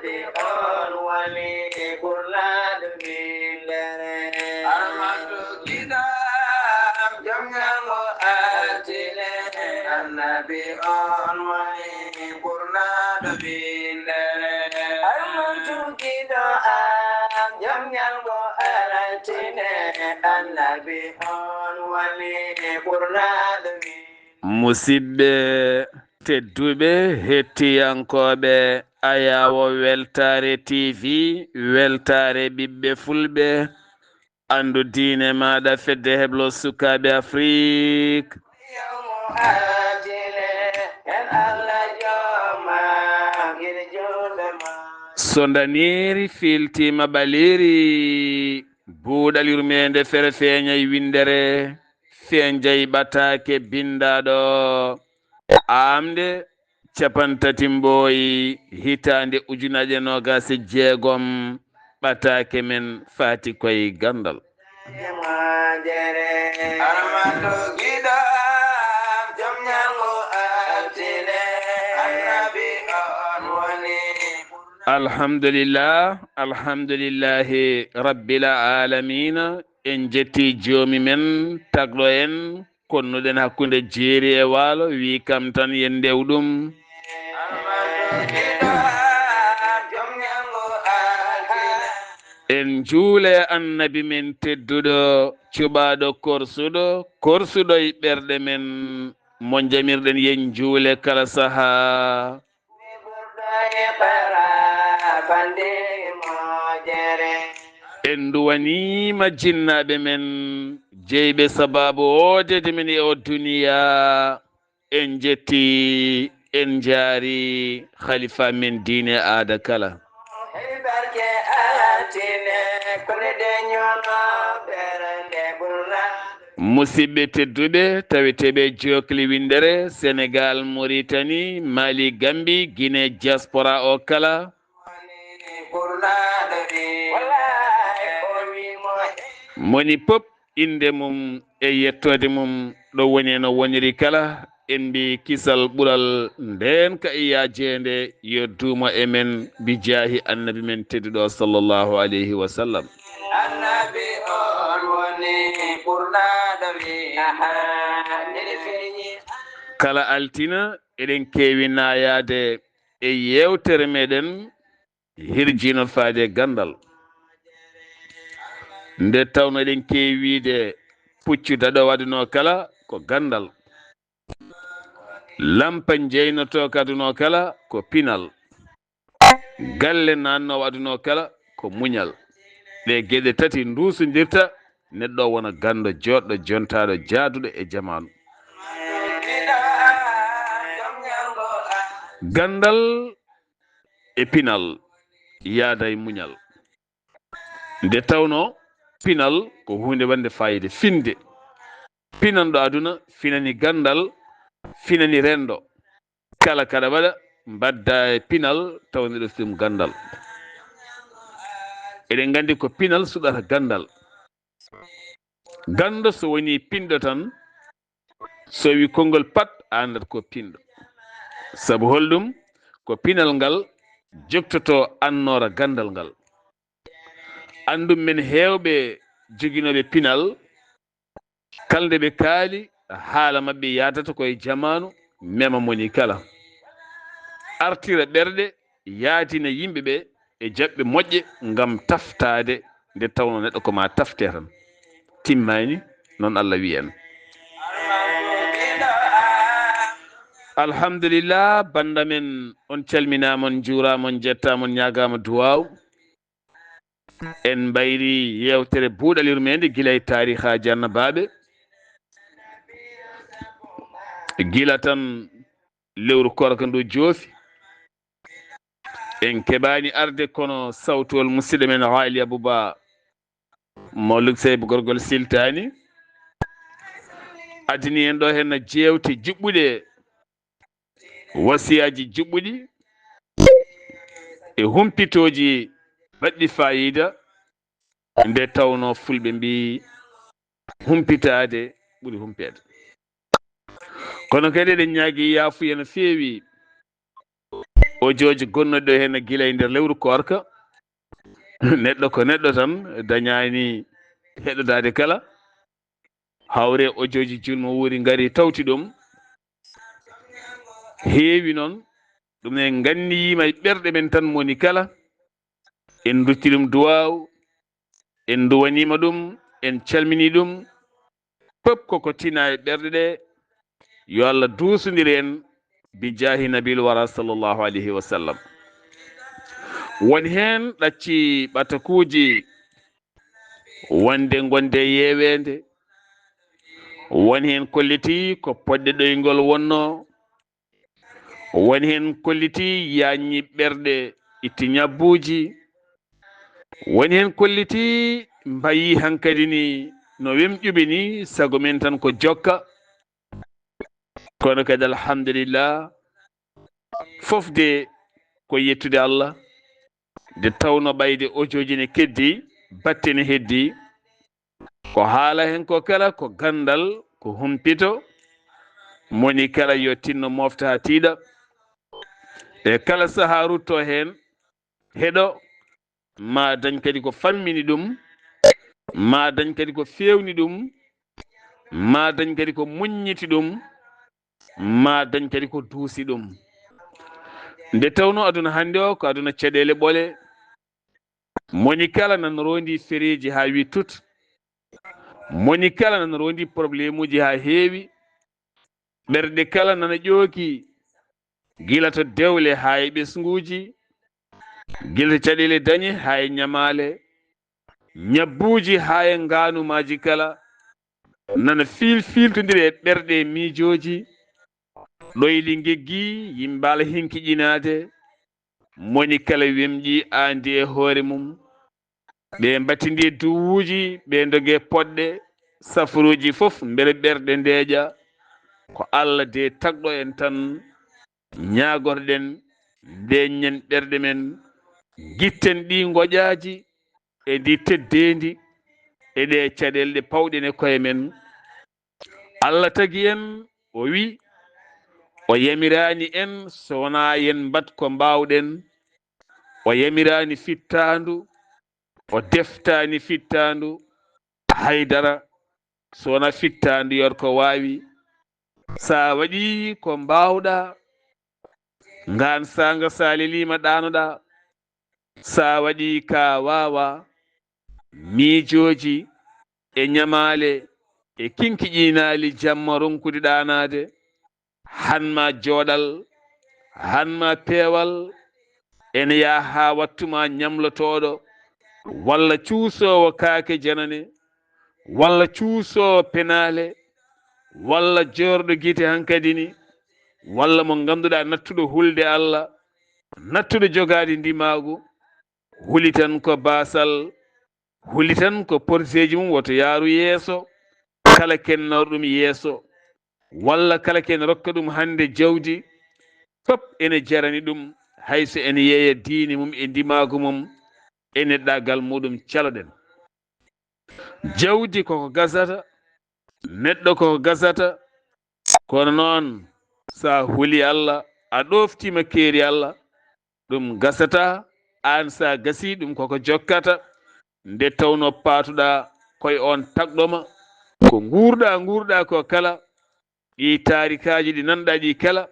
annabi on woni ɓurnaɗo bindere armatu kiɗam jom ñango altine annabi on woni ɓurnaɗo bindere armatu kiɗo am jom ñango altine annabi on woni ɓurnaɗo musidɓe tedduɓe hettiyankoɓe ayawo weltare tv weltare ɓiɓɓe fulɓe andu diine maɗa fedde heblo sukaɓe afrique so daniri filtima ɓaliri buuɗal yurmede fere feeñay windere feñjay ɓatake bindaɗo amde capantati mboyi hitande ujunaje nogase jeegom ɓatake men fati koye gandal alhamdulillah alhamdulillahi rabbil alamina en jetti joomi men tagɗo en konnuɗen hakkude jeeri e waalo wi kam tan yen ndew ɗum en juule annabi men tedduɗo cuɓaɗo korsuɗo e ɓerɗe men mo jamirɗen yen juule kala saaha en duwanima jinnaɓe men jeyɓe sababu wodede men e o duniya en jetti en jaari khalifa men diine aada kala musidɓe tedduɓe taweteɓe jokli windere sénégal mauritanie mali gambi guine diaspora o kala moni pop inde mum e yettode mum ɗo woni no woniri kala en mbi kisal ɓural nden ka iya jeende yo duuma e men bi jaahi annabi men tedduɗo sallllahu alayhi wa sallam annabi on woni ɓurnaɗo kala altina eɗen kewi nayade e yewtere meɗen hirjino faade gandal nde tawno eɗen kewiide puccude ɗo waduno kala ko gandal lampa jeynoto kaduno kala ko pinal galle nanno waduno kala ko muñal ɗe gueɗe tati ndusodirta neɗɗo wona gando joɗɗo jontaɗo jaaduɗo e jamanu gandal e pinal yaada e muñal nde tawno pinal ko hunde wande fayide finde pinanɗo aduna finani gandal finani rendo kala kada waɗa mbadda e pinal tawneɗo fim gandal eɗen gandi ko pinal suɗata gandal gando so woni pinɗo tan so wi konngol pat andat ko pinɗo sabu holɗum ko pinal ngal joktoto annora gandal ngal andum men hewɓe joguinoɓe pinal kalde ɓe kaali haala mabɓe yadata koye jamanu mema moni kala artira ɓerɗe yaadina yimɓeɓe e jaɓɓe moƴƴe ngam taftade nde tawno neɗɗo koma tafte tan timmani noon Allah wi en alhamdulillah banda men on calminamon juuramon jettamon ñagama duwaw en mbayri yewtere buuɗal yurmede guila e tarihaji annabaɓe gila tan lewru korka ndu joofi en keɓani arde kono sawtol musidɗo men haali abouba mawlud seybo gorgol siltani adini en ɗo hen jewte juɓɓuɗe wasiyaji juɓɓuɗi e humpitoji baɗɗi fayida nde tawno fulɓe mbi humpitade ɓuuri humpede kono kadi eɗen ñaagui yaafuya no feewi ojoji gonnoɗo hen gila e nder lewru korka neɗɗo ko neɗɗo tan dañani heɗodade kala hawre ojoji junmo wuri ngari tawti ɗum heewi noon ɗum en gandiyima e ɓerɗe men tan moni kala en dutti ɗum duwaw en duwanima ɗum en calmini ɗum pop koko tina e ɓerɗe ɗe yo Allah duusodir en bi jahi nabil wara sallllahu alayhi wa sallam. woni hen ɗacci ɓatakuji wonde gonde yewede woni hen kolliti ko poɗɗe ɗoygol wonno woni hen kolliti yañi ɓerɗe itti ñabbuji woni hen kolliti mbayi hankadi ni no wemƴuɓe ni sago men tan ko jokka kono kadi alhamdulillah fofde ko yettude Allah nde tawno ɓayde ojoji ne keddi batte ne heddi ko haala hen ko kala ko gandal ko humpito moni kala yo tinno mofta ha tiiɗa e kala saaha rutto hen heɗo ma dañ kadi ko fammini ɗum ma dañ kadi ko fewni ɗum ma dañ kadi ko muññiti ɗum ma dañ kadi ko duusi ɗum nde tawno aduna hande o ko aduna caɗele ɓole moni kala nan rondi fereji ha wi tut moni kala nan rondi probléme uji ha heewi ɓerɗe kala nana ƴooki gila to dewle ha e ɓesguji gila to caɗele dañe ha e ñamale ñabbuji ha e nganumaji kala nana filtodiri e ɓerɗe miijoji ɗoyli geggi yimbala hinkiƴinade moni kala wemƴi andi e hoore mum ɓe mbattidi e duwuji ɓe dogue poɗɗe safaruji foof beele ɓerɗe ndeeƴa ko Allah de tagɗo en tan ñagorɗen ndeñen ɓerɗe men guitten ɗi goƴaji e ndi teddendi e ɗe caɗele ɗe pawɗen e koye men Allah tagui en o wi o yamirani en so wona yen mbat ko mbawɗen o yamirani fittandu o deftani fittandu haydara so wona fittandu yor ko wawi sa waɗi ko mbawɗa ngan sanga salilima ɗanoɗa sa waɗi ka wawa miijoji e ñamale e kinkiƴinali jamma ronkude ɗanade hanma joɗal hanma peewal ene yaha ha wattuma ñamlotoɗo walla cuusowo kaake janane walla cuusowo penale walla jorɗo guite hankadi ni walla mo ganduɗa nattuɗo hulde Allah nattuɗo jogade ndimagu huli tan ko basal huli tan ko porteji mum woto yaaru yeeso kala ken nawr ɗum yeeso walla kala ken rokka ɗum hande jawdi fop ene jarani ɗum hayso ene yeeya diine mum e ndimagu mum e neɗɗagal muɗum caloɗen jawdi koko gasata neɗɗo koko gasata kono noon sa huuli Allah a ɗoftima keeri Allah ɗum gasata an sa gasi ɗum koko jokkata nde tawno patuɗa koye on tagɗoma ko guurɗa ko kala ɗi tarikaji ɗi nanɗa ɗi kala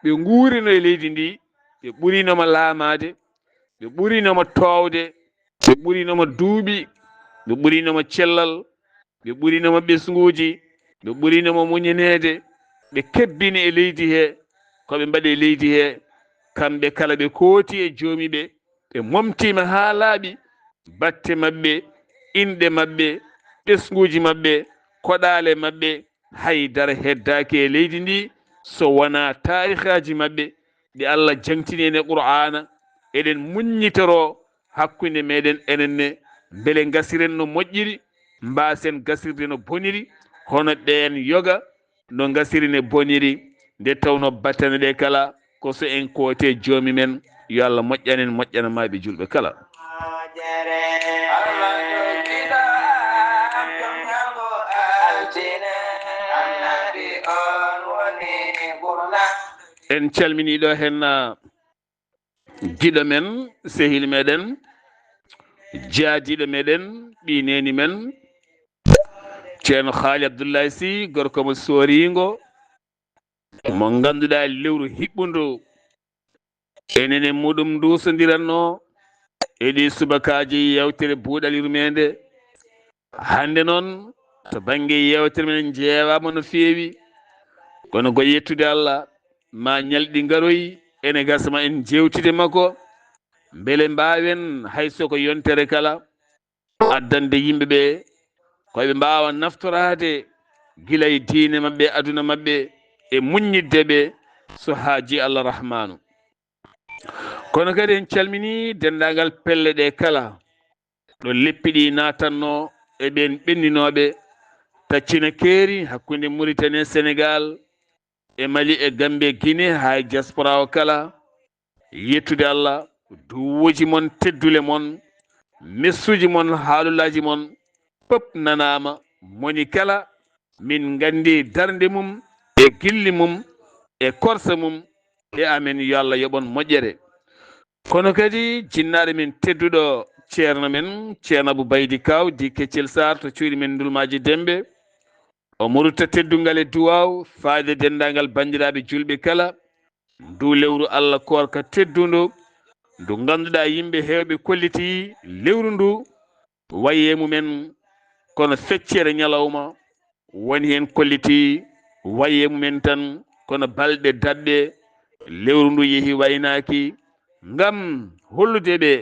ɓe guurino e leydi ndi ɓe ɓurinoma laamade ɓe ɓurinoma towde ɓe ɓurinoma duuɓi ɓe ɓurinoma cellal ɓe ɓurinoma ɓesguji ɓe ɓurinoma muñanede ɓe kebbini e leydi he koɓe mbaɗi e leydi he kamɓe kala ɓe kooti e joomi ɓe ɓe momtima ha laaɓi batte mabɓe inɗe mabɓe ɓesguji mabɓe koɗale mabɓe haydara heddaki e leydi ndi so wona tarihaji mabɓe ɗi Allah jangtini en e qur'ana eɗen muññitoro hakkude meɗen enenne beele gasiren no moƴƴiri mbasen gasirde no boniri hono ɓen yoga no gasiri ne boniri nde tawno battane ɗe kala ko so en koote joomi men yo Allah moƴƴanen moƴƴana maɓe julɓe kala en calminiɗo hen giɗo men sehil meɗen jaadiɗo meɗen ɓineni men ceerno Haali Abdoullahi Sy gorko mo soringo mo ganduɗa lewru hiɓɓundu enene muɗum dusodiranno eɗi subakaji yewtere buuɗal yurmede hande noon to banggue yewtere men jeewama no feewi kono go yettude Allah ma ñalɗi garoyi ene gasma en jewtide makko beele mbawen haysoko yontere kala addande yimɓeɓe koɓe mbawa naftorade guila e diine mabɓe aduna mabɓe e muññiddeɓe so haaji Allah rahmanu kono kadi en calmini dendagal pelle ɗe kala ɗo leppiɗi natanno e ɓen ɓenninoɓe taccina keeri hakkude Mauritanie Sénégal e Mali e Gambie Guinée ha diaspora o kala yettude Allah duwoji mon teddule mon messuji mon haalulaji mon pop nanama moni kala min gandi darde mum e gilli mum e korsa mum e amen yo Allah yoɓon moƴƴere kono kadi jinnaɗo men tedduɗo ceerno men ceerno Abou Baydy Kaw di Keccel Sarr to cuuɗi men Ndulmaji Dembe o murutta teddungal e duwaw faade dendagal bandiraɓe julɓe kala ndu lewru Allah korka teddundu ndu ganduɗa yimɓe hewɓe kolliti lewru ndu waye mumen kono feccere ñalawma woni hen kolliti waye mumen tan kono balɗe dabɓe lewru ndu yeehi waynaki ngam holludeɓe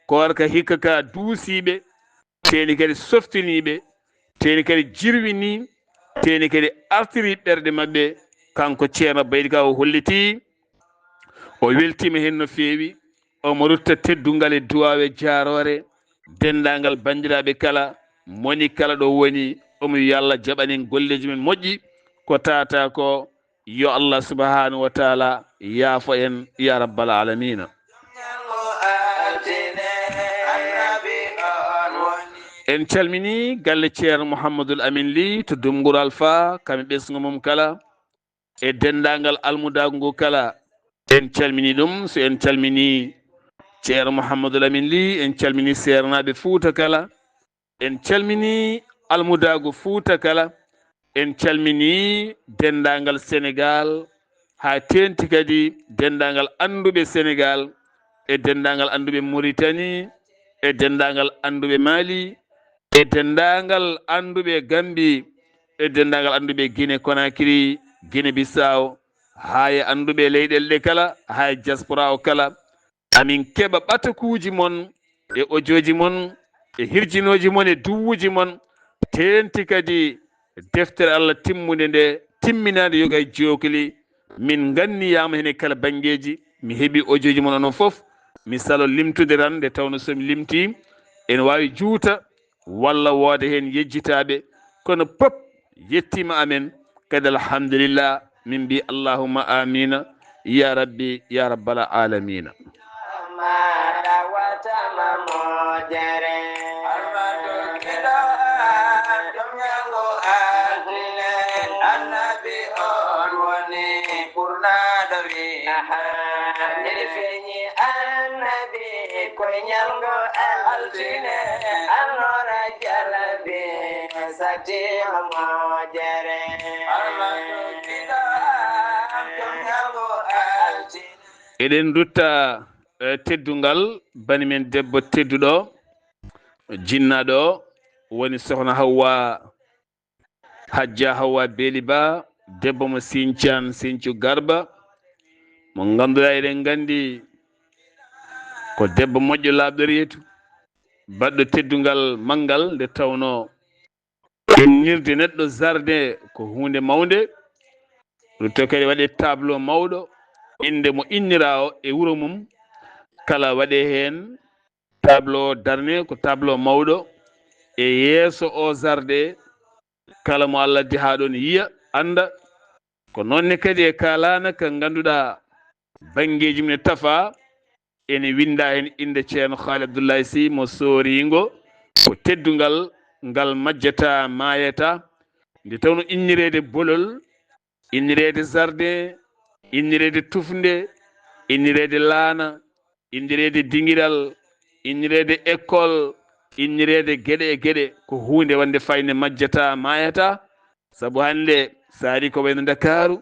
korka hikka ka duusiɓe teni kadi softiniɓe teni kadi jirwini teni kadi artiri ɓerɗe mabɓe kanko ceerno Baydy Kaw o holliti o weltima hen no feewi omo rutta teddungal e duwawe jarore dendagal bandiraɓe kala moni kala ɗo woni omo yo Allah jaɓanen golleji men moƴƴi ko tata ko yo Allah subhanahu wa taala yaafo en ya rabbal alamina en calmini galle ceerno Mouhamadoul Amin Ly to Dumguru Alpha kamɓe ɓesgu mum kala e dendagal almudagu ngu kala en calmini ɗum so en calmini ceerno Mouhamadoul Amin Ly en calmini sernaɓe Fouta kala en calmini almudagu Fouta kala en calmini dendagal Sénégal ha tenti kadi dendagal anduɓe Sénégal e dendagal anduɓe Mauritanie e dendagal anduɓe Mali e dendagal anduɓe Gambie e dendagal anduɓe Guinée Conakry Guinée Bissau ha e anduɓe leyɗele ɗe kala ha e diaspora o kala amin keɓa ɓatakuji mon e audio mon e hirjinoji mon e duwuji mon tenti kadi deftere Allah timmude nde timminade yoga e jokoli min ganniyama hen e kala banggueji mi heeɓi audio mon onon foof mi salo limtude tan nde tawno somi limti ene wawi juuta walla wooda hen yejjitaɓe kono pop yettima amen kadi alhamdulillah min mbi allahumma amina ya rabbi ya rabbal alamina eɗen dutta teddungal bani men debbo tedduɗo jinnaɗo woni sohna Hawwa Hajja Hawwa Beeli Ba debbo mo Sinthiane Sinthiou Garba mo ganduɗa eɗen gandi ko debbo moƴƴo labɗo reedu baɗɗo teddungal manggal nde tawno innirde neɗɗo jardin ko hunde mawde rutto kadi waɗe tableau mawɗo inde mo innira o e wuuro mum kala waɗe hen tableau darne ko tableau mawɗo e yeeso o jardin kala mo Allah addi ha ɗon yiya anda ko nonne kadi e kalana ka ganduɗa banggueji mum ne tafa ene winda hen inde ceerno Haali Abdoullahi Sy mo soringo ko teddungal ngal majjata mayeta nde tawno innirede bolol innirede jardin innirede tufde innirede laana innirede dingiral innirede école innirede gueɗe e gueɗe ko hunde wande fayne majjata mayata saabu hande saari ko wayno Dakaru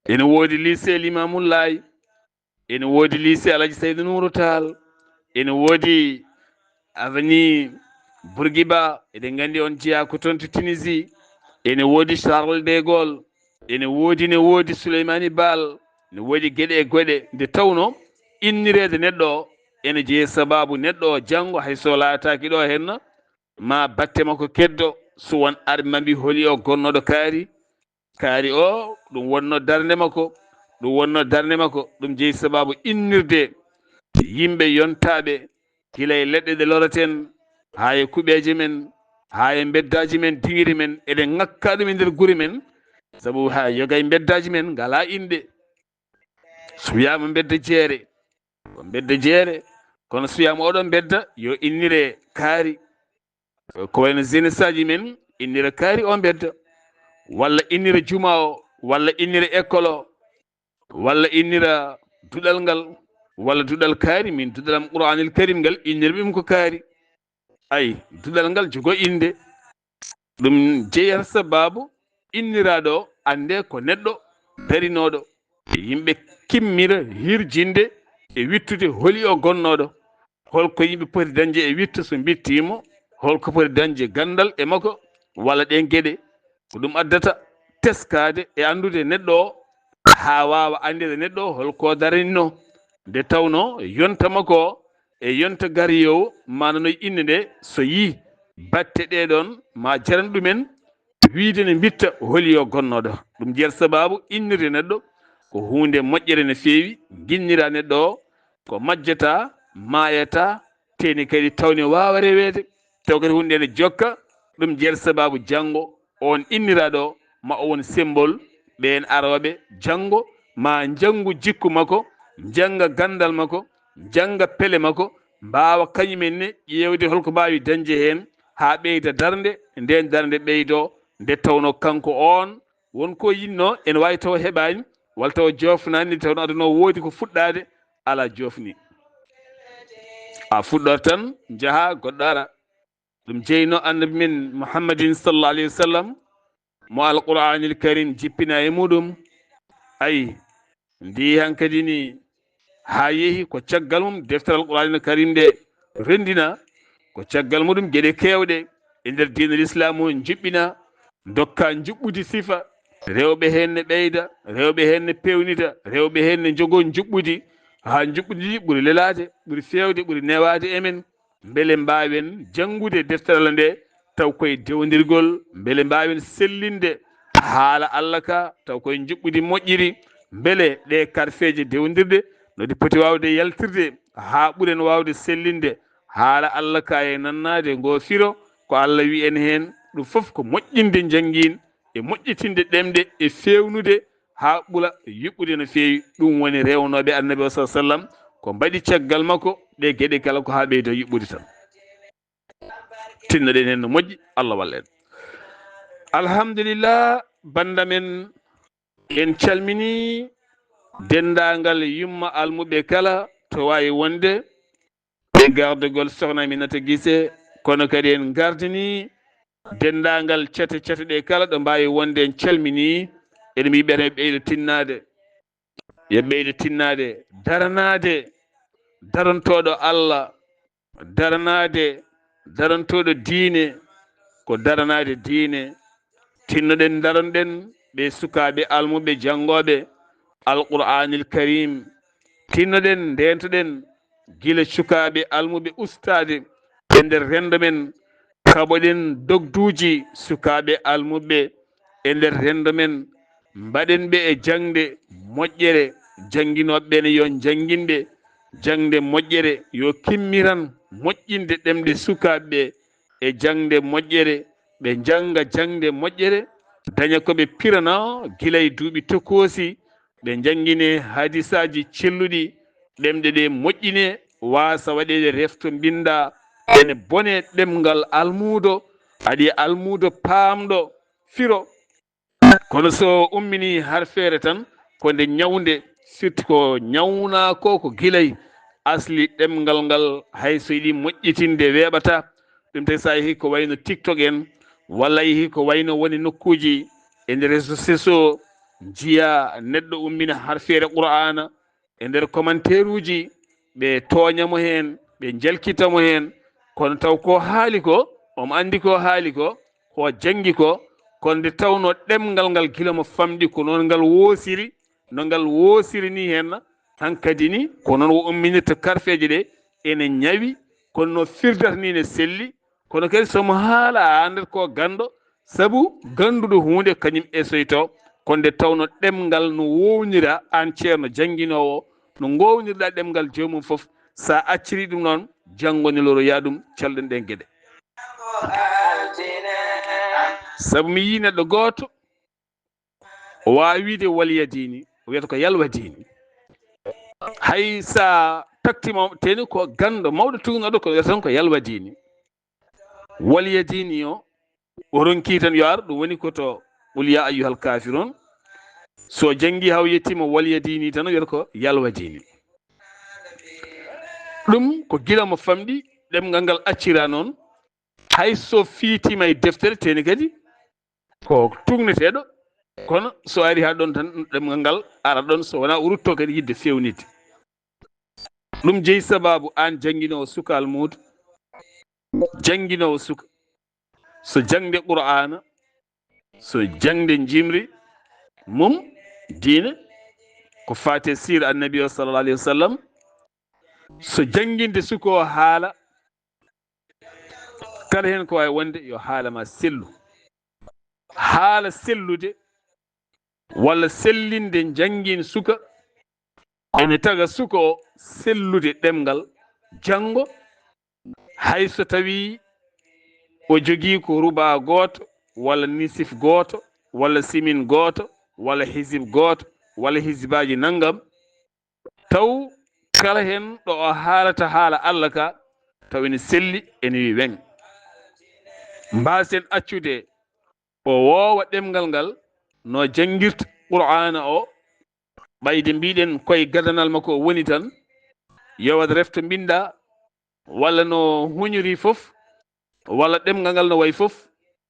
ene woodi lycée Limamoulaye ene woodi lycée Alaji Seydou Nourou Tall ene woodi avenue Bourguiba eɗen gandi on jeeya ko toon to Tunisie ene woodi Charles de Gaulle ene woodi Souleymani Baal ne woodi gueɗe e goɗe nde tawno innirede neɗɗo o ene jeeya sababu neɗɗo o janggo hayso laataki ɗo henna ma batte makko keddo so won armambi holi o gonnoɗo kaari o ɗum wonno darde makko ɗum jeeyi sababu innirde yimɓe yontaɓe gila e leɗɗe ɗe loroten ha e kuɓeje men ha e beddaji men dingiri men eɗen ngakka ɗum e nder guuri men saabu ha yoga e beddaji men ngala inde so wiyama bedda jeere ko bedda jeere kono so wiyama oɗon bedda yo innire kaari ko wayno jeunesse aji men innira kaari o bedda walla innira juma o walla innira école o walla innira duɗal ngal walla duɗal kaari min duɗalam Qur'anil Karim ngal innirɓe ko kaari ay duɗal ngal jogo inde ɗum jeeyata sababu inniraɗo ande ko neɗɗo darinoɗo yimɓe kimmira hirjinde e wittude holi o gonnoɗo holko yimɓe poti dañde e wittu so bittimo holko poti dañde gandal e makko walla ɗen gueɗe ko ɗum addata teskade e andude neɗɗo o ha wawa andede neɗɗo o holko daranino nde tawno yonta makko o e yonta gariyowo mananoy inde nde so yi batte ɗeɗon ma jaran ɗumen wiide ne bitta holi o gonnoɗo ɗum jeer sababu innirde neɗɗo ko hunde moƴƴere no feewi guinnira neɗɗo o ko majjata mayata teni kadi tawne wawa rewede taw kadi hunde ne jokka ɗum jeer sababu janggo on inniraɗo ma o won symbole ɓen aroɓe janggo ma janggu jikku makko janga gandal makko janga pele makko mbawa kañumenne ƴewde holko mbawi dañde hen ha ɓeyda darde nden darde ɓeydo nde tawno kanko on wonko yinno ene wawi taw heɓani walla taw jofnani nde tawno aduna o woodi ko fuɗɗade ala jofni a fuɗɗor tan jaaha goɗɗo ara ɗum jeyno annabi men Muhammadin sallallahu alayhi wa sallam mo Alqur'anil Karim jippina e muɗum ayi ndi hankadi ni ha yeehi ko caggal mum deftere Alqur'anil Karim nde rendina ko caggal muɗum gueɗe kewɗe e nder diinal islam o juɓɓina dokka juɓɓudi sifa rewɓe hen ne ɓeyda rewɓe hen ne pewnita rewɓe hen ne jogo juɓɓudi ha juɓɓudi ndi ɓuuri lelade ɓuuri fewde ɓuuri newade emen beele mbawen jangude deftere nde taw koye dewdirgol beele mbawen sellinde haala Allah ka taw koye juɓɓudi moƴƴiri beele ɗe karfeje dewdirde noɗi poti wawde yaltirde ha ɓuuren wawde sellinde haala Allah ka e nannade ngo firo ko Allah wi en hen ɗum foof ko moƴƴinde jangguin e moƴƴitinde ɗemɗe e fewnude ha ɓuura yuɓɓude no fewi ɗum woni rewnoɓe annabi o sallallahu alaihi wasallam ko mbaɗi caggal makko ɗe gueɗe kala ko ha ɓeydo yuɓɓude tan tinnoɗen hen no moƴƴi Allah walla en alhamdulillah bandamen en calmini dendagal yumma almuɓe kala to wawi wonde e gardugol sohna Aminata Guissé kono kadi en gardini dendagal cete ɗe kala ɗo mbawi wonde en calmini ene mbi ɓe ɓeydo tinnade yo ɓeydo tinnade daranade darantoɗo Allah darantoɗo diine ko daranade diine tinnoɗen daranɗen ɓe sukaɓe almuɓe jangoɓe Alqur'anil Karim tinnoɗen ndentoɗen gila sukaɓe almuɓe ustade e nder rendo men kaɓoɗen dogduji sukaɓe almuɓe e nder rendo men mbaɗen ɓe e jangde moƴƴere janguinoɓe yo janguinɓe jangde moƴƴere yo kimmiran moƴƴinde ɗemɗe sukaɓe e jangde moƴƴere ɓe janga jangde moƴƴere daña koɓe pirana guilay duuɓi tokosi ɓe jangguine hadisaji celluɗi ɗemɗe ɗe moƴƴine wasa waɗede refto binda ene bone ɗemgal almudo aɗi almudo paamɗo firo kono so ummini har feere tan ko nde ñawde surtout ko ñawna ko guilay asli ɗemgal ngal hay so yiɗi moƴƴitinde weeɓata ɗum tawi sa yeehi ko wayno tiktok en walla yeehi ko wayno woni nokkuji e nder réseau sociaux jiya neɗɗo ummina har feere qur'ana e nder commentaire uji ɓe tooñamo hen ɓe jalkitamo hen kono taw ko haali ko omo andi ko haali ko janggi ko kono nde tawno ɗemgal ngal gila mo famɗi ko noon ngal woosiri no ngal woosiri ni hen hankkadi ni ko noon wo umminirta karfeje ɗe ene ñawi kono no firdata ni ne selli kono kadi somo haala a andat ko gando sabu ganduɗo hunde kañum esoyto kono nde tawno ɗemgal no wownira an ceerno janguinowo no gownirɗa ɗemgal jomum foof sa acciri ɗum noon janggo ne loro yaɗum calɗen ɗen gueɗe sabu mi yi neɗɗo goto o wawi wiide waliyadini o wiyata ko yalwadini hay sa taktima teni ko gando mawɗo tugnoɗo ko wiyata tan ko yalwadini waliyadini o ronki tan yo ar ɗum woni koto qul ya ayyuhal kafirun so jangi haw yettima waliyadini tan o wiyata ko yalwadini ɗum ko gila mo famɗi ɗemgal ngal accira noon hay so fiitima e deftere teni kadi ko tugneteɗo kono so ari ha ɗon tan ɗemgal ngal ara ɗon so wona urutto kadi yidde fewnide ɗum jeeyi sababu an janguinowo sukal muɗum janguinowo suka so jangde qur'ana so jangde jimri mum diine ko fate sir annabi o sallallah alayhi wa sallam so jangguinde suko o haala kala hen ko wawi wonde yo haalama sellu haala sellude walla sellinde jangguin suka ene taga suka o sellude ɗemgal janggo hayso tawi o jogui ko ruba goto walla nisif goto walla simin goto walla hisib goto walla hisibaji naggam taw kala hen ɗo o haalata haala Allah ka taw ene selli ene wi weng mbasen accude o woowa ɗemgal ngal no jangguirta qur'ana o ɓayde mbiɗen koye gadanal makko woni tan yowat refto binda walla no huñori foof walla ɗemgal ngal no wayi foof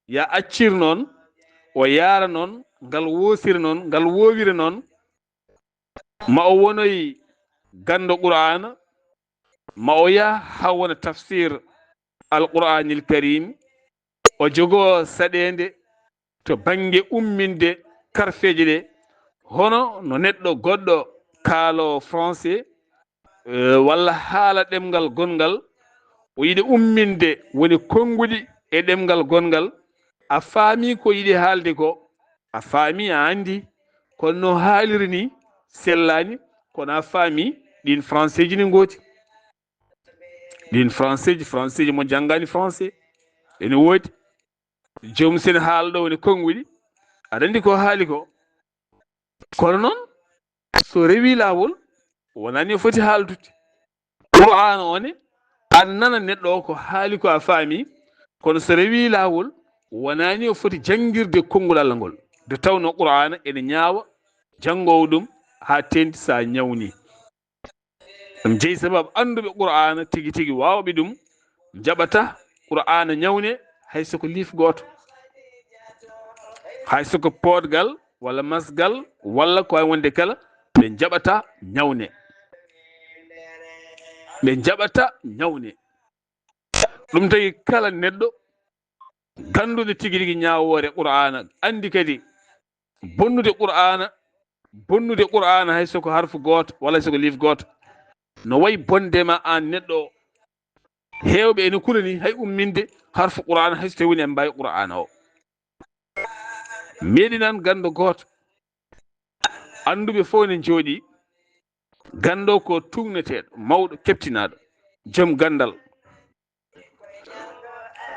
ya accir noon o yaara noon ngal woosira noon ngal wowira noon ma o wonoy gando qur'ana ma o yaha ha wona tafsir alqur'anil karim o jogo saɗede to banggue umminde karfeje ɗe hono no neɗɗo goɗɗo kaalo français walla haala ɗemgal gongal o yiɗi umminde woni konguɗi e ɗemgal gongal a faami ko yiɗi haalde ko a faami a andi kono no haaliri ni sellani kono a faami ɗin français ji ni gooti ɗin français ji mo janggani français ene woodi joomum sen haalɗo woni konguɗi aɗa andi ko haali ko kono noon so rewi lawol wonani o foti haaldude qur'ana one an nana neɗɗo o ko haali ko a faami kono so rewi lawol wonani o foti jangguirde konngol Allah ngol de tawno qur'ana ene ñaawa jangowo ɗum ha tendi sa ñawni ɗum jeeyi sababu anduɓe qur'ana tigui tigui wawɓe ɗum jaɓata qur'ana ñawne hay soko liif goto hay soko podgal walla masgal walla ko wawi wonde kala ɓe jaɓata ñawne ɓe jaɓata ñawne ɗum tagi kala neɗɗo ganduɗo tigui rigui ñawore qur'ana andi kadi bonnude qur'ana hay soko harfu goto walla soko liif goto no wayi bondema an neɗɗo hewɓe ene kulani hay umminde harfu qur'ana hay so tawi woni en mbawi qur'ana o meɗinan gando goto anduɓe fof ne jooɗi gando ko tugneteɗo mawɗo keptinaɗo joom gandal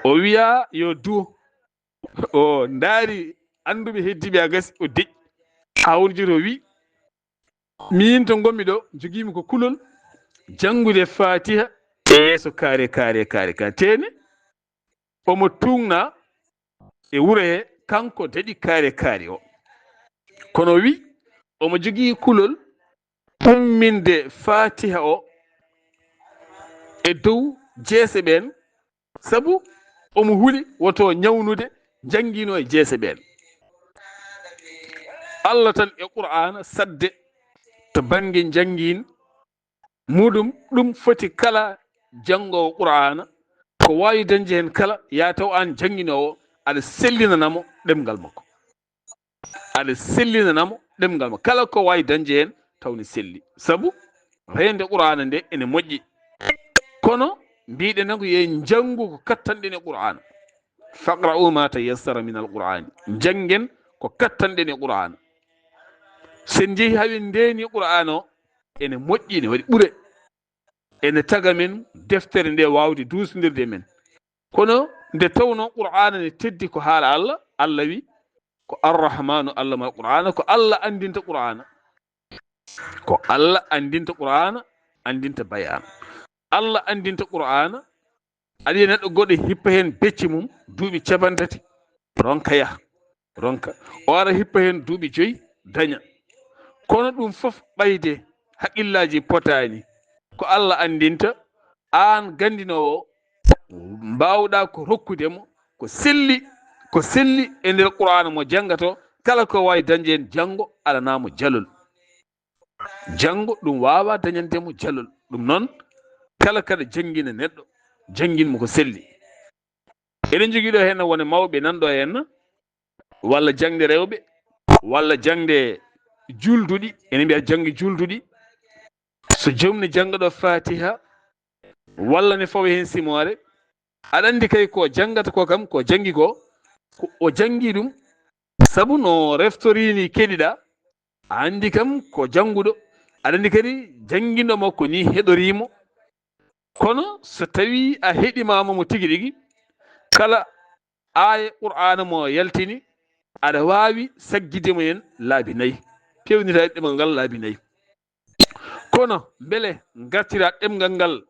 o wiya yo duwo o daari anduɓe heddiɓe a gasi o deƴƴi ha woni joni o wi min to gommi ɗo joguimi ko kulol janngude fatiha e yeeso kaare tene omo tugna e wuuro he kanko daɗi kaare o kono wi omo jogui kulol umminde fatiha o e dow jeese ɓen sabu omo huli woto ñawnude jangino e jeese ɓen. Allah tan e qur'ana sadde to bange jangin muɗum ɗum foti kala jangowo qur'ana ko wawi dañde hen kala ya taw an janginowo aɗa sellinanamo ɗemgal makko, aɗa sellinanamo ɗemgal makko, kala ko wawi dañde hen tawni selli, sabu rende qur'ana nde ene moƴƴi. kono mbiɗen nan ko ye jangu ko kattanɗen e qur'ana, faqra'u ma tayassara min alqur'ani, jangen ko kattanɗen e qur'ana. sen jeehi haɓe ndeni qur'ana o ene moƴƴi, ne waɗi ɓuure, ene taga men deftere nde wawde duusdirde men. kono nde tawno qur'ana ne teddi ko haala Allah, Allah wi ko arrahmanu allama qur'ana, ko Allah andinta qur'ana, ko Allah andinta qur'ana, andinta bayana. Allah andinta qur'ana, aɗa yiya neɗɗo goɗɗo hippa hen becci mum duuɓi capantati ronka yaha ronka, o ara hippa hen duuɓi 5 daña. kono ɗum fof ɓayde haqqillaji potani ko Allah andinta, an gandinowo mbawɗa ko rokkudemo ko selli e nder qur'ana mo jangato, kala ko wawi dañde hen janggo alanamo jalol, janggo ɗum wawa dañandemo jalol. ɗum noon kala kada jangguina neɗɗo janguinmo ko selli. eɗen joguiɗo hen wone mawɓe nanɗo hen, walla jangde rewɓe, walla jangde julduɗi, ene mbiya jangde julduɗi. so joom ne janggaɗo fatiha walla ne fawa hen simore, aɗa andi kay ko jangata ko kam ko jangi ko o jangi ɗum sabu no reftorini keɗiɗa, a andi kam ko janguɗo, aɗa andi kadi janguino makko ni heɗorimo. kono so tawi a heɗimama mo tigui rigui, kala aya qur'ana mo yaltini aɗa wawi saggidemo hen laabi 4, pewnita ɗemgal ngal laabi 4. kono beele gartira ɗemgal ngal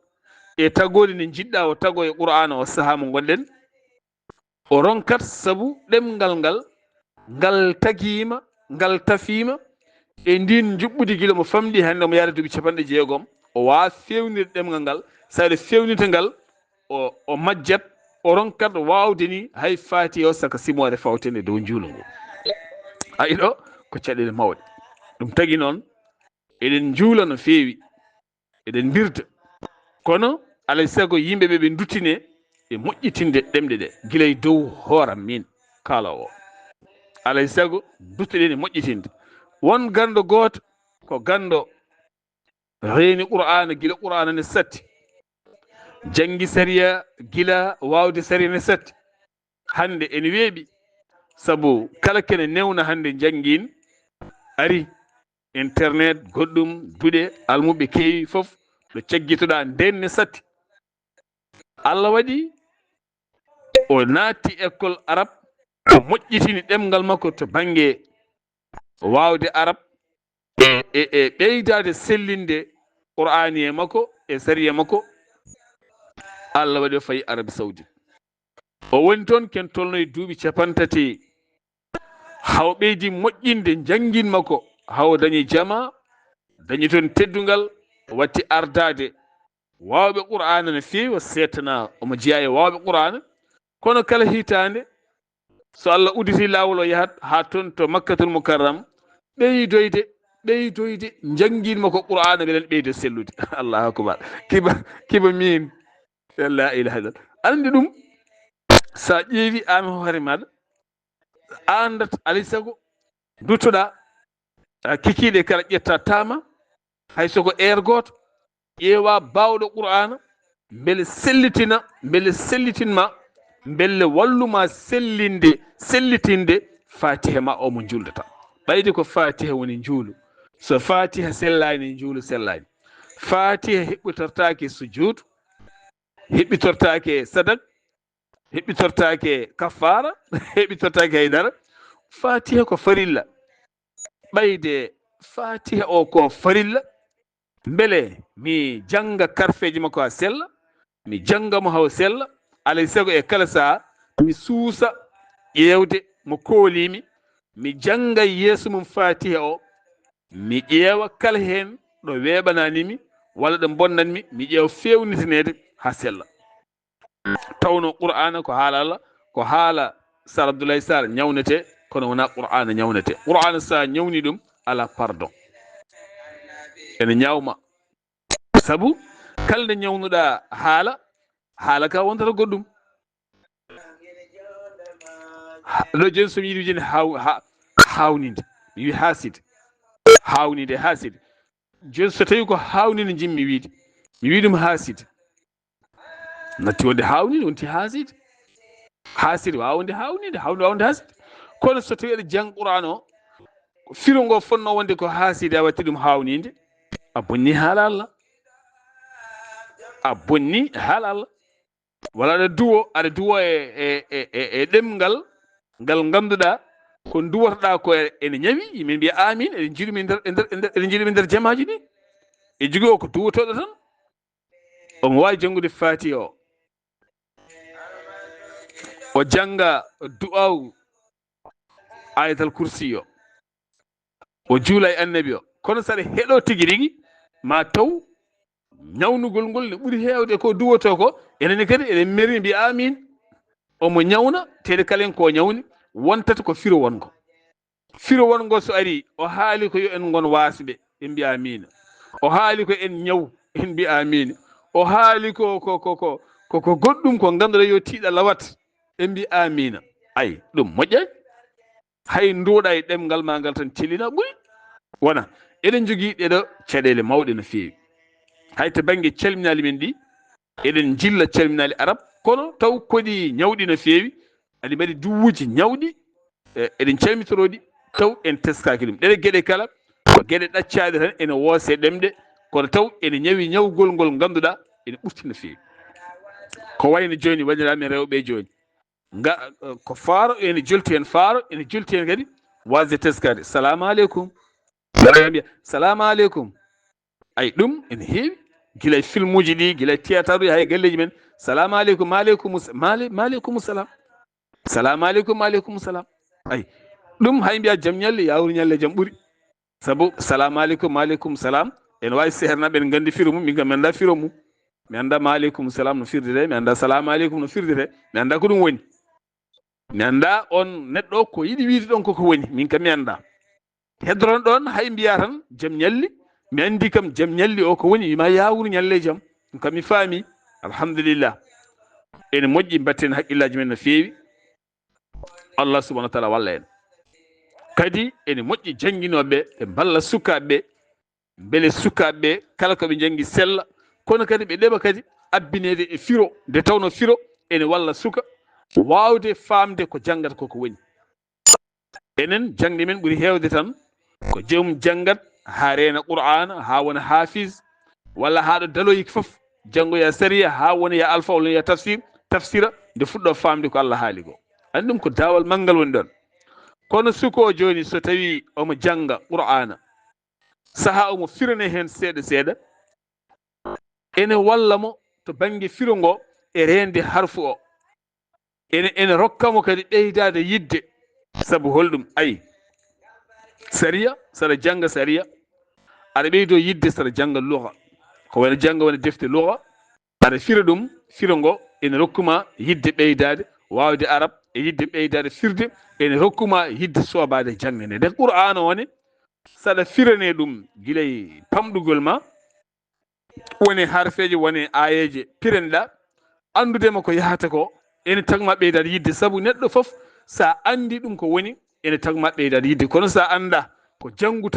e tagode nde jiɗɗa o tago e qur'ana o saaha mo gonɗen, o ronkat sabu ɗemgal ngal ngal taguima, ngal tafima e ndin juɓɓudi guila mo famɗi hande mo yaada duuɓi 60, o wawa fewnide ɗemgal ngal. saɗa fewnita ngal o majjat, o ronkat wawde ni hay fatiha o saka simore fawtene dow juulo ngo. ayi ɗo ko caɗele mawɗe. ɗum tagui noon eɗen juula no fewi, eɗen birda, kono alay saago yimɓeɓe ɓe duttine e moƴƴitinde ɗemɗe ɗe guila e dow hooram min kalawo. alay saago duttoɗen e moƴƴitinde. won gando goto ko gando reeni qur'ana guila qur'ana ne satti, jangi sariya guila wawde sariya ne satti, hande ene weeɓi sabu kala kene newna hande janguin ari internet goɗɗum duuɗe almuɓe keewi foof ɗo caggitoɗa nden ne satti. Allah waɗi o naati école arabe, o moƴƴitini ɗemgal makko to banggue wawde arabe e ɓeydade sellinde qur'ani e makko e sariya makko. Allah waɗi o fayi Arabie Saoudite, o woni toon ken tolnoye duuɓi 30 haw ɓeydi moƴƴinde janguin makko, haw dañi jama, dañi toon teddugal, watti ardade wawɓe qur'ana no fewi, o setana omo jeeya e wawɓe qur'ana. kono kala hitande so Allah uditi lawol o yahat ha toon to Makkatul Mukarram, ɓeydoyde janguinmo ko qur'ana beelen ɓeydo sellude. Allahu akbar, kiba min la ilaha illallah. andi ɗum sa ƴeewi an hoore maɗa andat alay saago duttoɗa kikiɗe kala ƴetta tama hay soko goto ƴeewa bawɗo qur'ana beele sellitinma, beele walluma sellitinde fatiha ma o mo juldata. ɓayde ko fatiha woni juulu, so fatiha sellani juulu sellani. fatiha heɓɓitortake sujud, heɓɓitortake sadak, heɓɓitortake kaffara, heɓɓitortake haydara. fatiha ko farilla, ɓayde fatiha o ko farilla, beele mi janga karfeji makko ha sella, mi jangamo haw sella, alay saago e kala saha mi suusa ƴewde mo koolimi, mi janga yeeso mum fatiha o, mi ƴeewa kala hen ɗo weɓananimi walla ɗo bonnanmi mi ƴeew fewnitinede ha sella tawno qur'ana ko haala Allah ko haala Sar Abdoulaye Sarr ñawnete kono wona qur'ana ñawnete qur'ana sa ñawni ɗum ala pardon ene ñawma sabu kala nde ñawnuɗa haala ka wontata goɗɗum ɗo joni somi yiɗi joni hawnide mi wi hawnide haside joni so tawi ko hawnide jimmi wiide mi wi ɗum haside natti wonde hawnide wonti haside wawa wonde hawnide wawa wonde haside kono so tawi aɗa jang qur'an o firo ngo fonno wonde ko haside a watti ɗum hawnide a bonni haala Allah wala aɗa duwo e ɗemgal ngal ganduɗa ko duwotoɗa ko ene ñawi yimɓe mbiya amin eɗen jiiɗumi nder jamaji ɗi e jogui o ko duwotoɗo tan omo wawi janngude fatiha o janga du'aw ayatal kursi o juula e annabi o kono saɗa heɗo tigui rigui ma taw ñawnugol ngol ne ɓuuri hewde ko duwoto ko enenne kadi eɗen merri mbiya amin omo ñawna tede kalen ko ñawni wontata ko firo wongo so ari o haali ko yo en gon wasɓe en mbiya amina o haali ko en ñaw en mbiya amina o haali ko goɗɗum ko ganduɗa yo tiiɗa lawat en mbiya amina ay ɗum moƴƴani hay nduuɗa e ɗemgal ma ngal tan celina ɓuuri wona eɗen jogui ɗeɗo caɗele mawɗe no fewi hay to banggue calminali men ɗi eɗen jilla calminali arab kono taw kodi ñawɗi no fewi aɗi mbaɗi duwuji ñawɗi eɗen calmitoroɗi taw en teskaki ɗum ɗeɗe gueɗe kala ko gueɗe ɗaccaɗe tan ene woose ɗemɗe kono taw ene ñawi ñawgol ngol ganduɗa ene ɓurti no fewi ko wayno joni waɗiramen rewɓe joni ko faaro ene jolti hen faaro ene jolti hen kadi wasde teskade salamu aleykum mbiya salamu aleykum ay ɗum ene heewi guila film uji ɗi guila théâtre uji hay galleji men salamu aleykum maaleykum salam salamu aleykum maaleykum salam ay ɗum hay mbiya jaam ñalle yawru ñalle jaam ɓuuri sabu salamu aleykum maaleykum salam ene wawi sehernaɓe en gandi firo mum min kam mi anda firo mum mi anda maaleykum salam no firdete mi anda salamu aleykum no firdete mi anda ko ɗum woni mi anda on neɗɗo ko yiɗi wiide ɗon koko woni min kam mi anda heddoron ɗon hay mbiya tan jaam ñalli mi andi kam jaam ñalli o ko woni wima yawuru ñalle jaam ɗum kam mi faami alhamdulillah ene moƴƴi mbatten haqqillaji men no fewi Allah subahanahu wa taala walla en kadi ene moƴƴi jangguinoɓe ɓe balla sukaɓeɓe beele sukaɓeɓe kala koɓe janggi sella kono kadi ɓe ɗeɓa kadi abbinede e firo nde tawno firo ene walla suka wawde famde ko janggata koko woni enen jangde men ɓuuri hewde tan ko joomum janggat ha reena qur'ana ha wona hafiz walla haɗo daloyi foof janggoya sariya ha wona ya alpha walla ya tafsira nde fuɗɗo famde ko Allah haali ko andi ɗum ko dawal manggal woni ɗon kono suko joni so tawi omo janga qur'ana saaha omo firane hen seeɗa seeɗa ene walla mo to banggue firo ngo e rende harfu o ene rokkamo kadi ɓeydade yidde saabu holɗum ayi sariya saɗa janga sariya aɗa ɓeydo yidde saɗa janga lugha ko wona janga wona defte lugha aɗa fira ɗum firo ngo ene rokkuma yidde ɓeydade wawde arab e yidde ɓeydade firde ene rokkuma yidde sobade jangde nde nden qur'ana woni saɗa firane ɗum guilay pamɗugol ma woni harfeje woni ayeje pireneɗa andudema ko yahata ko ene tagma ɓeydade yidde saabu neɗɗo foof sa andi ɗum ko woni ene tagma ɓeydade yidde kono sa anda ko janggu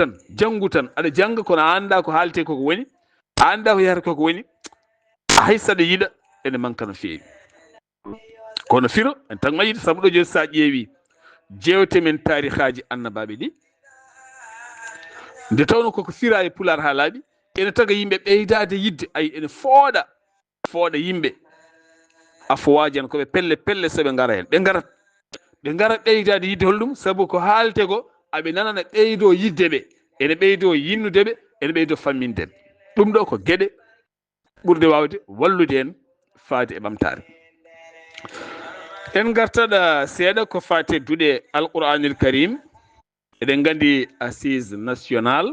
tan aɗa janga kono a anda ko haalte koko woni a anda ko yahata koko woni hay saɗa yiɗa ene manka no feewi kono firo en tagma yidde saabu ɗo joni sa ƴeewi jewte men tarihaji annabaɓe ɗi nde tawno koko fira e pular ha laaɓi ene taga yimɓe ɓeydade yidde ay ene fooɗa yimɓe afowaji en koɓe pelle soɓe gara hen ɓe gara ɓeydade yidde holɗum saabu ko haalte ko aɓe nanana ɓeydo yiddeɓe ene ɓeydo yinnudeɓe ene ɓeydo fammindeɓe ɗum ɗo ko gueɗe ɓurde wawde wallude en faade e ɓamtare en gartaɗa seeɗa ko fate duuɗe alqouranil karim eɗen gandi assise national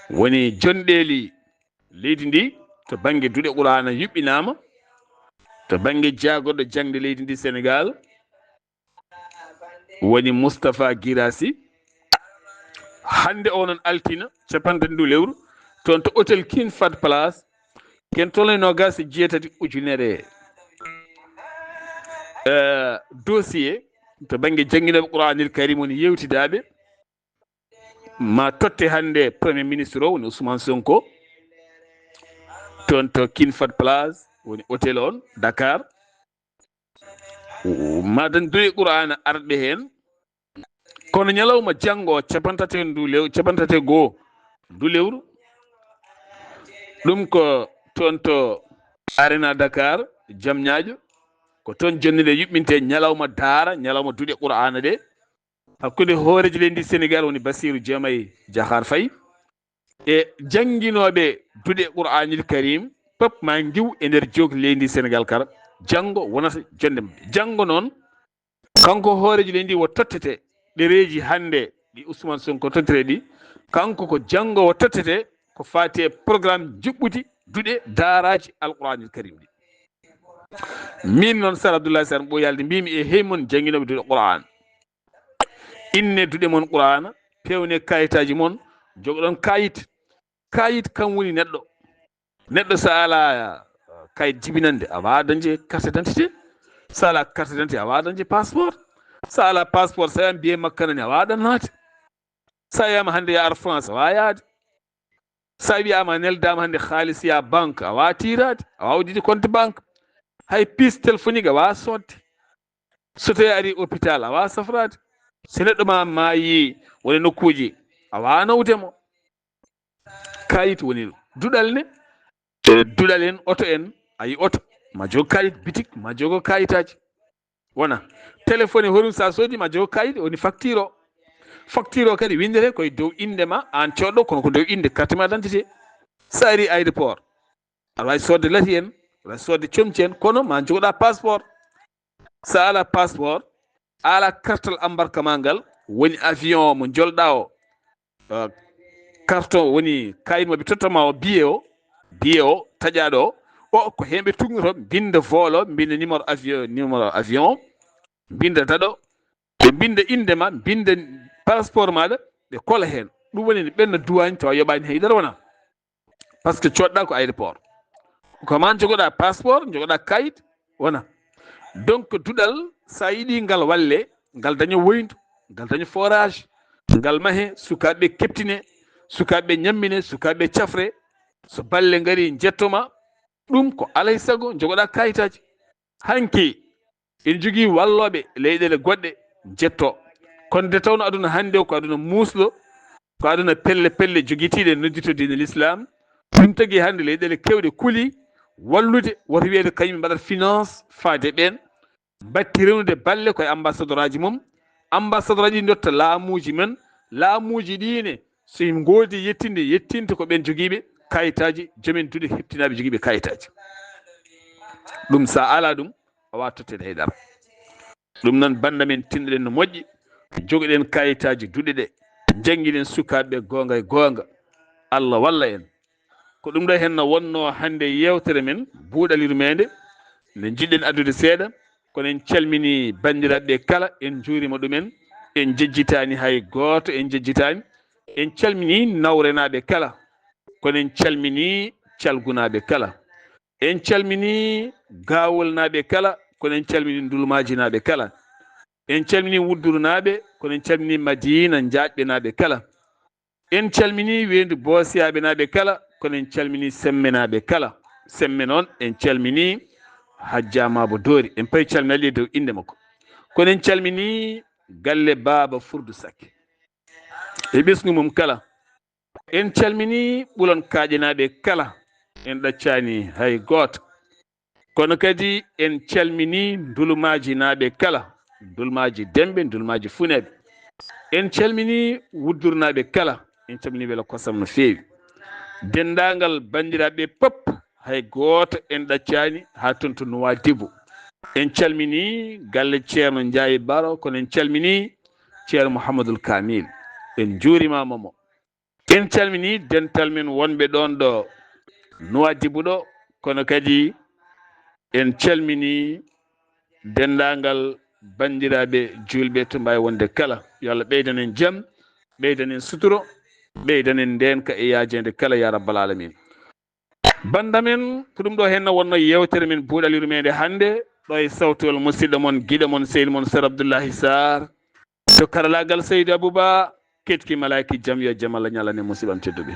woni jonɗeli leydi ndi to bange duɗe qur'ana yuɓɓinama to bange jaagoɗo jangde leydi ndi Sénégal woni Moustapha Guirassy hande onon altina capantati ndu lewru toon to hôtel King Fahd Palace ken tolno gasi jeetati ujunere dossier to bange jangguinoɓe Qur'anil Karim woni yewtidaɓe ma totte hande premier ministre o woni Ousmane Sonko toon to King Fahd Palace woni hôtel on Dakar madan duɗe Qur'ana arɓe hen kono ñalawma janggo capantate goo ndu lewru ɗum ko toon to arena Dakar Diamniadio ko toon jonnude yuɓɓinte ñalawma daara ñalawma duɗe Qur'ana ɗe hakkude hooreji leydi Sénégal woni Bassirou Diomaye Diakhar Faye e jangguinoɓe duɗe Qur'anil Karim pop ma giw e nder jogli leydi Sénégal kara janggo wonata jonde janggo noon kanko hooreji leydi wo tottete ɗereji hande ɗi Ousmane Sonko tottete ɗi kanko ko janggo wo tottete ko fati e programme juɓɓudi duɗe daaraji Al-Qur'anil Karim ɗi min noon Sar Abdoulaye Sar ɓoyalde mbimi e heymon jangguinoɓe duɗe Qur'an inne duɗe mon Qur'ana pewne kayitaji mon jogoɗon kayit kam woni neɗɗo so ala kayit jibinande a wawa dañde carte d'identité so ala carte d'identité a wawa dañde passeport so ala passeport so yiyama biye makkanani a wawa ɗan naate so yiyama hande ya ar France a wawa yaade so wiyama neldama hande haalis ya banque a wawa tirade a wawa udide compte banque hay puce téléphonique a wawa sodde so tawi ari hôpital a wawa safrade so neɗɗo ma maayi woni nokkuji a wawa nawdemo kayit woni duɗal ne duɗal en oto en ayi oto ma jogo kayit bitik ma jogo kayitaji wona téléphone horum sa soodi ma jogo kayit woni facture o kadi windete koye dow indema an coɗɗo kono ko dow inde carte ma d'identité so ari aéroport aɗa wawi sodde lati en aɗa wawi sodde comci en kono ma jogoɗa passeport so ala passeport ala kartal embarquement ngal woni avion mo jolɗa o carton woni kayit moɓe tottama o billet o taƴaɗo o ko hemɓe tugnoto binda vol o binda numéro avion binda daɗo ɓe binda indema binda passeport maɗa ɓe kola hen ɗum woni ne ɓenna duwani tawa yoɓani haydara wona par ce que coɗɗa ko aéroport koma jogoɗa passeport jogoɗa kayit wona donc duɗal sa yiiɗi ngal walle ngal daña woyndu ngal daña forage ngal maahe sukaɓeɓe keptine sukaɓeɓe ñammine sukaɓeɓe cafre so balle ngari jettoma ɗum ko alay saago jogoɗa kayitaji hanki en jogui walloɓe leyɗele goɗɗe jetto kono de tawno aduna hande o ko aduna musɗo ko aduna pelle joguitiɗe noddito diine l'islam ɗum tagui hande leyɗele kewɗe kuuli wallude woto wiyede kañum mbaɗat finance faade ɓen batti rewnude balle koye ambassadeur aji mum ambassadeur aji dotta laamuji men laamuji ɗine so goodi yettinde ko ɓen joguiɓe kayitaji joomen duɗe heptinaɓe joguiɓe kayitaji ɗum sa ala ɗum a wawa tottede haydara ɗum noon banda men tinɗoɗen no moƴƴi joguiɗen kayitaji duɗe ɗe jangguiɗen sukaɓeɓe gonga e gonga Allah walla en ko ɗum ɗo henno wonno hande yewtere men buuɗalirmede nde jiɗɗen addude seeɗa kono en calmini bandiraɓe kala en juurima ɗumen en jejjitani hay goto en jejjitani en calmini nawrenaɓe kala kono en calmini calgunaɓe kala en calmini gawolnaɓe kala kono en calmini ndulmajinaɓe kala en calmini wuddurunaɓe kono en calmini Madina jaɓɓenaɓe kala en calmini wendu Boosiyaɓe naɓe kala kono en calmini semmenaɓe kala semme noon en calmini Hajja Mabo Dori en payi calminali dow inde makko kono en calmini galle Baba Furdou Sacké e ɓesgu mum kala en calmini ɓulon kaƴenaɓe kala en ɗaccani hay goto kono kadi en calmini ndulmaji naɓe kala ndulmaji Demɓe ndulmaji Funeɓe en calmini wuddurnaɓe kala en calmini weela kosam no feewi dendagal bandiraɓe pop hay goto en ɗaccani ha toon to Nouadhibou en calmini galle ceerno Ndiaye Baro kono en calmini ceerno Mouhamadoul Kamil en juurimamamo en calmini dental men wonɓe ɗon ɗo nuwajibuɗo kono kadi en calmini dendagal bandiraɓe julɓe to mbawi wonde kala yo Allah ɓeydanen jaam ɓeydanen suturo ɓeydanen ndenka e yajede kala ya rabbal alamin. banda men ko ɗum ɗo henna wonno yewtere men buuɗaliru meɗe hannde ɗo e sawtol musidɗo mon guiɗo mon seydi mon Sar Abdoullahi Sarr to karalagal Seydou Abouba ketki malaki jaam yo jaam Allah ñalane musibam tedduɓe.